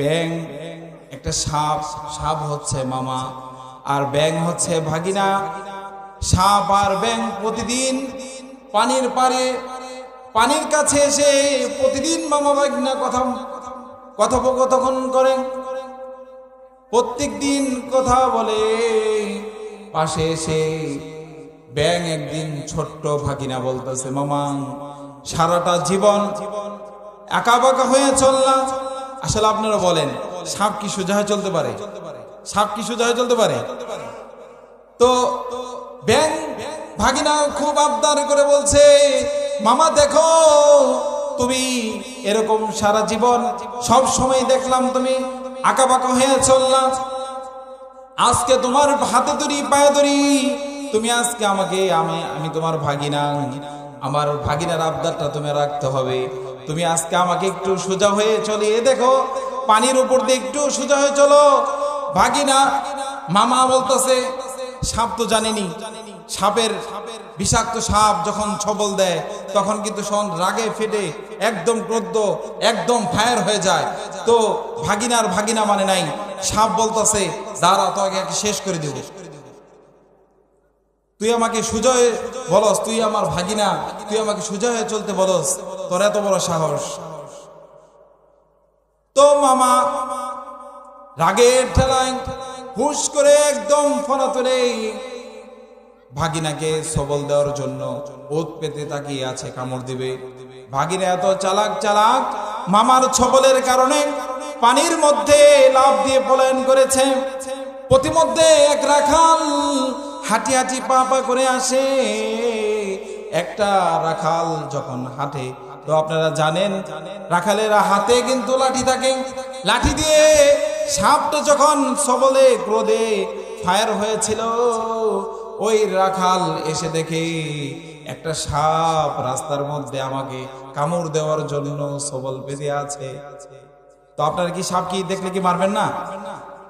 ব্যাং একটা সাপ, সাপ হচ্ছে মামা আর ব্যাং হচ্ছে ভাগিনা। সাপ আর ব্যাং প্রতিদিন পানির পাড়ে পানির কাছে এসে প্রতিদিন মামা ভাগিনা কথোপকথন করে, প্রত্যেক দিন কথা বলে। পাশে এসে ব্যাং একদিন ছোট্ট ভাগিনা বলতেছে, মামা সারাটা জীবন একা বাঁকা হয়ে চললাম। আসলে আপনারা বলেন, সাপ কি সোজা হয়ে চলতে পারে? সাপ কি সোজা হয়ে চলতে পারে? তো ব্যাং ভাগিনা খুব আবদার করে বলছে, মামা দেখো, তুমি এরকম সারা জীবন সব সময় দেখলাম তুমি আঁকা বাঁকা হয়ে চললাম, আজকে তোমার হাতে ধরি পায়ে ধরি, তুমি আজকে আমাকে আমি তোমার ভাগিনা, আমার ভাগিনার আবদারটা তুমি রাখতে হবে। তুমি আজকে আমাকে একটু সোজা হয়ে চলে দেখো, পানির উপর দিয়ে একটু সোজা হয়ে চলো। ভাগিনা মামা বলতেছে, সাপ তো জানেনি, সাপের বিষাক্ত সাপ যখন ছবল দেয় তখন কিন্তু রাগে ফেটে একদম ক্রোধ, একদম ফায়ার হয়ে যায়। তো ভাগিনা মানে নাই, সাপ বলতেছে, দাঁড়া, তো আগে শেষ করে দিব, তুই আমাকে সোজা হয়ে বলস, তুই আমার ভাগিনা, তুই আমাকে সোজা হয়ে চলতে বলস, তোর এত বড় সাহস। তো মামা রাগের ঠেলায় হুশ করে একদম ফনা তুলে ভাগিনাকে সবল দেওয়ার জন্য ওত পেতে তাকিয়ে আছে, কামড় দিবে। ভাগিনা এত চালাক, মামার ছবলের কারণে পানির মধ্যে লাফ দিয়ে পলায়ন করেছে। প্রতিমধ্যে এক রাখাল হাঁটি হাঁটি পা পা করে আসে। একটা রাখাল যখন হাঁটে, তো আপনারা জানেন রাখালেরা হাতে কিন্তু লাঠি থাকে, লাঠি দিয়ে সাপটা যখন সবলে ক্রোধে ফায়ার হয়েছিল, ওই রাখাল এসে দেখে একটা সাপ রাস্তার মধ্যে আমাকে কামড় দেওয়ার জন্য সবল বেঁধে আছে। তো আপনারা কি সাপ কি দেখলে কি মারবেন না?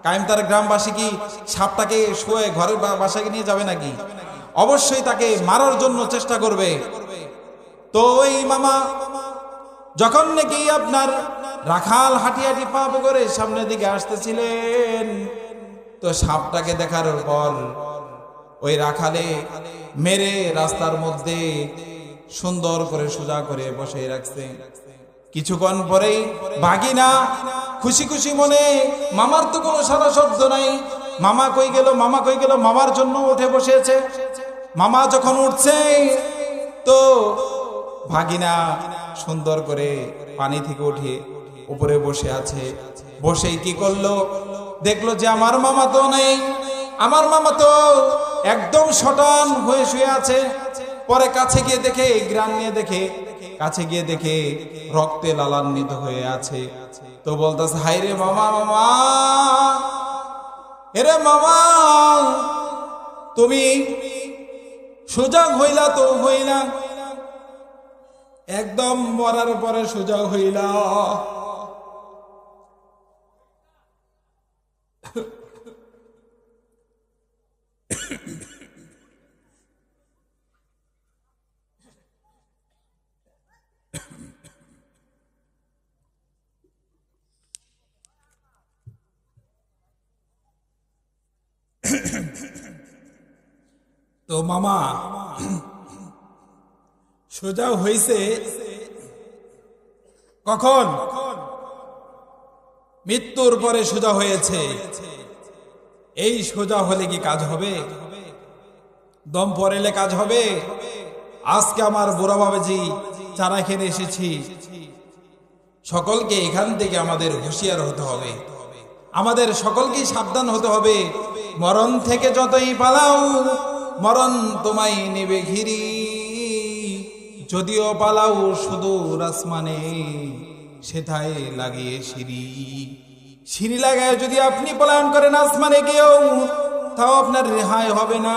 কায়েমতার গ্রামবাসী কি সাপটাকে শুয়ে ঘরের বাসায় নিয়ে যাবে নাকি? অবশ্যই তাকে মারার জন্য চেষ্টা করবে। তো ওই মামা যখন নাকি আপনার রাখাল হাঁটি হাঁটি পা করে সামনের দিকে আসতেছিলেন, তো সাপটাকে দেখার পর ওই রাখালে মেরে রাস্তার মধ্যে সুন্দর করে সোজা করে বসে রাখছে। কিছুক্ষণ পরেই ভাগিনা খুশি খুশি মনে, মামার তো কোনো সারা শব্দ নাই, মামা কই গেল, মামা কই গেল, মামার জন্য উঠে বসেছে। মামা যখন উঠছে, তো ভাগিনা সুন্দর করে পানি থেকে উঠে উপরে বসে আছে। বসেই কি করলো, দেখলো যে আমার মামা তো নেই, আমার মামা তো একদম শটান হয়ে শুয়ে আছে। পরে কাছে গিয়ে দেখে, গ্রাম নিয়ে দেখে, কাছে গিয়ে দেখে রক্তে লালান্বিত হয়ে আছে। তো বলতেছে, হাই রে মামা, মামা, এরে মামা, তুমি সোজা হইলা তো হইলা, একদম মরার পরে সোজা হইলা। তো মামা সোজা হইছে কখন? মৃত্যুর পরে সোজা হয়েছে। এই সোজা হলে কি কাজ হবে? দম পড়েলে কাজ হবে? আজকে আমার বুড়া বাবাজি চারা খেতে এসেছি, সকলকে এখান থেকে আমাদের হুঁশিয়ার হতে হবে, আমাদের সকলকেই সাবধান হতে হবে। মরণ থেকে যতই পালাও, মরণ তোমায় নেবে ঘিরি, যদিও পালাও সুদূর আসমানে, সেথায় লাগিয়ে সিঁড়ি লাগায় যদি আপনি পলায়ন করেন আসমানে গিয়েও, তাও আপনার রেহাই হবে না।